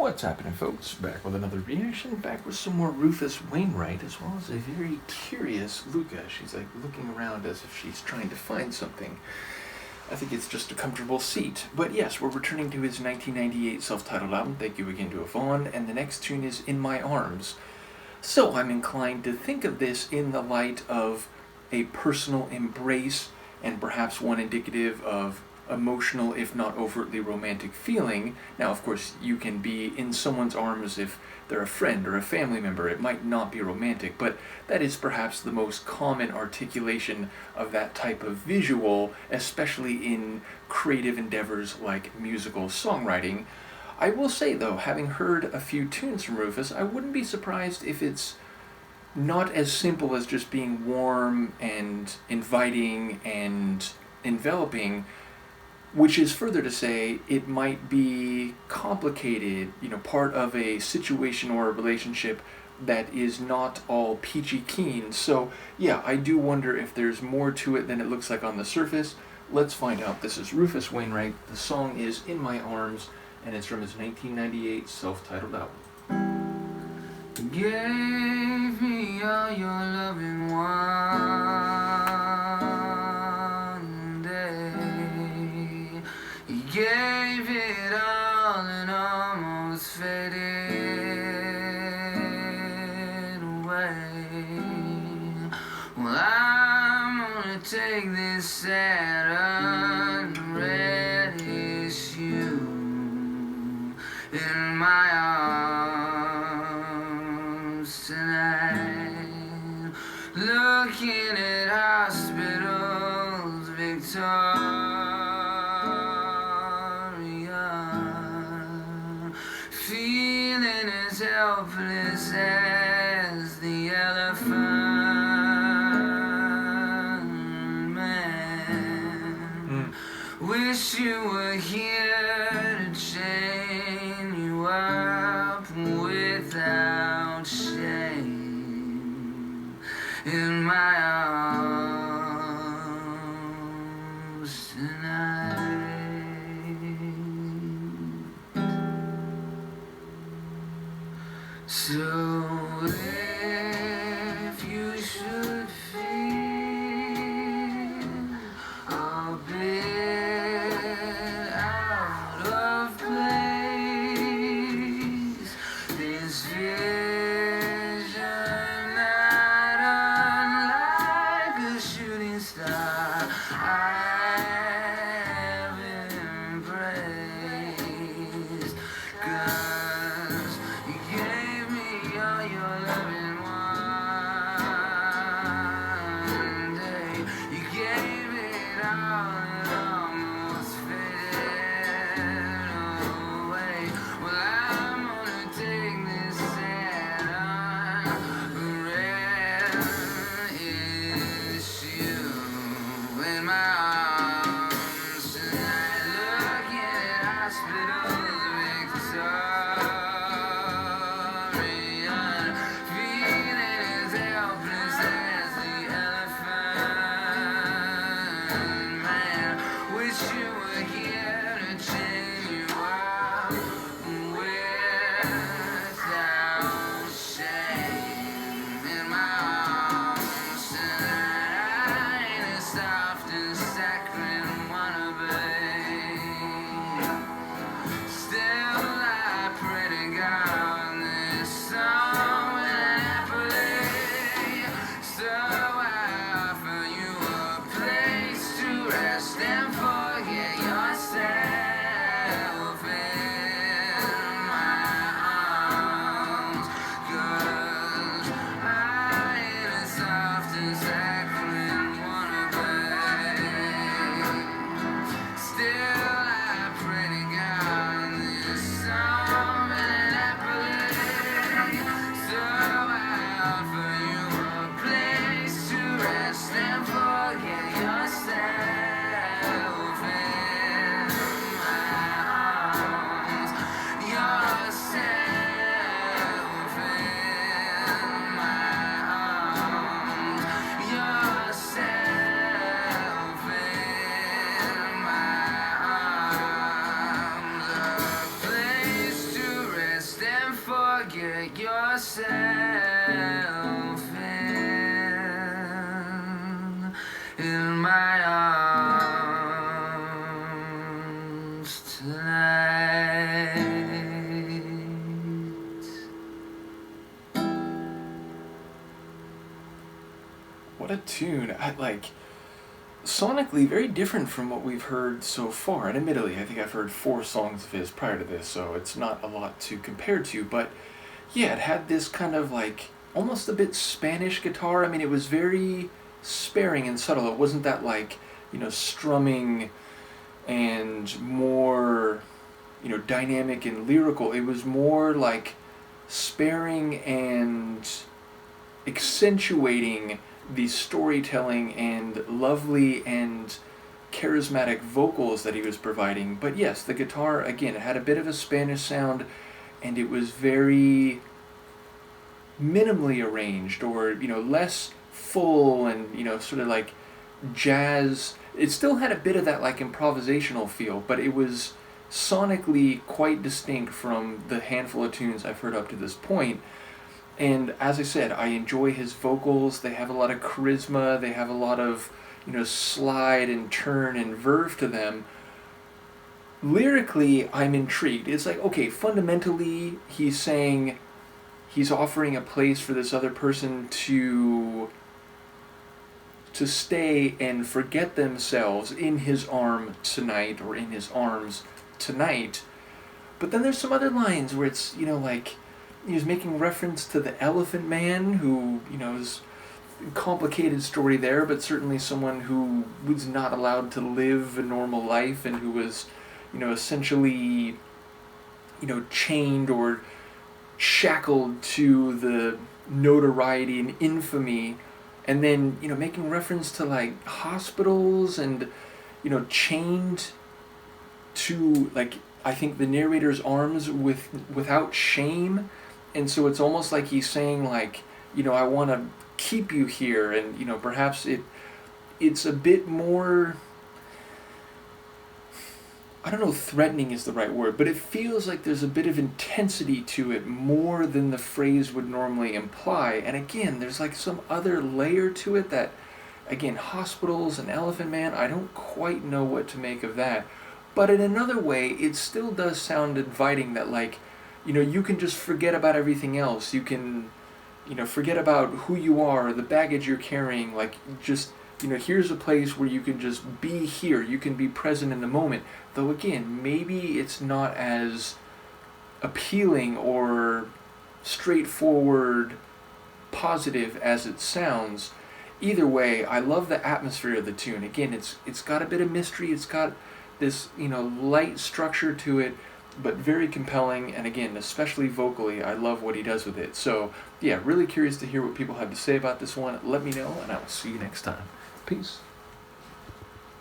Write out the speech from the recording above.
What's happening, folks? Back with another reaction, back with some more Rufus Wainwright, as well as a very curious Luca. She's like looking around as if she's trying to find something. I think it's just a comfortable seat. But yes, we're returning to his 1998 self-titled album. Thank you again to Yvonne. And the next tune is In My Arms. So I'm inclined to think of this in the light of a personal embrace, and perhaps one indicative of emotional, if not overtly romantic feeling. Now, of course, you can be in someone's arms if they're a friend or a family member. It might not be romantic, but that is perhaps the most common articulation of that type of visual, especially in creative endeavors like musical songwriting. I will say, though, having heard a few tunes from Rufus, I wouldn't be surprised if it's not as simple as just being warm and inviting and enveloping, which is further to say it might be complicated, part of a situation or a relationship that is not all peachy keen. So yeah, I do wonder if there's more to it than it looks like on the surface. Let's find out. This is Rufus Wainwright. The song is In My Arms, and it's from his 1998 self-titled album. Gave me all your loving one day. You gave it all and almost faded away. Well, I'm gonna take this sad unread issue in my arms tonight, looking at hospitals, Victoria, feeling as helpless as the elephant man. Wish you were here to chain you up without shame in my arms tonight. So if you should feel a bit out of place, this vision not unlike a shooting star I've embraced, 'cause you gave me all your loving one get yourself in my arms tonight. What a tune. Sonically very different from what we've heard so far. And admittedly, I think I've heard 4 songs of his prior to this, so it's not a lot to compare to. But yeah, it had this kind of almost a bit Spanish guitar. I mean, it was very sparing and subtle. It wasn't that strumming and more, dynamic and lyrical. It was more sparing and accentuating the storytelling and lovely and charismatic vocals that he was providing. But yes, the guitar, again, it had a bit of a Spanish sound, and it was very minimally arranged, or less full, and sort of jazz. It still had a bit of that improvisational feel, but it was sonically quite distinct from the handful of tunes I've heard up to this point. And as I said, I enjoy his vocals. They have a lot of charisma. They have a lot of, slide and turn and verve to them. Lyrically, I'm intrigued. It's okay, fundamentally, he's saying he's offering a place for this other person to stay and forget themselves in his arm tonight, or in his arms tonight. But then there's some other lines where it's, he was making reference to the Elephant Man, who, is a complicated story there, but certainly someone who was not allowed to live a normal life, and who was, essentially, chained or shackled to the notoriety and infamy, and then, making reference to, hospitals, and, chained to, I think the narrator's arms without shame. And so it's almost like he's saying, I want to keep you here, and, perhaps it's a bit more, I don't know if threatening is the right word, but it feels like there's a bit of intensity to it, more than the phrase would normally imply. And again, there's some other layer to it that, again, hospitals and Elephant Man, I don't quite know what to make of that. But in another way, it still does sound inviting that, you can just forget about everything else. You can, forget about who you are, the baggage you're carrying. Just, here's a place where you can just be here. You can be present in the moment. Though, again, maybe it's not as appealing or straightforward, positive as it sounds. Either way, I love the atmosphere of the tune. Again, it's got a bit of mystery. It's got this, light structure to it, but very compelling, and again, especially vocally, I love what he does with it. So, yeah, really curious to hear what people have to say about this one. Let me know, and I will see you next time. Peace.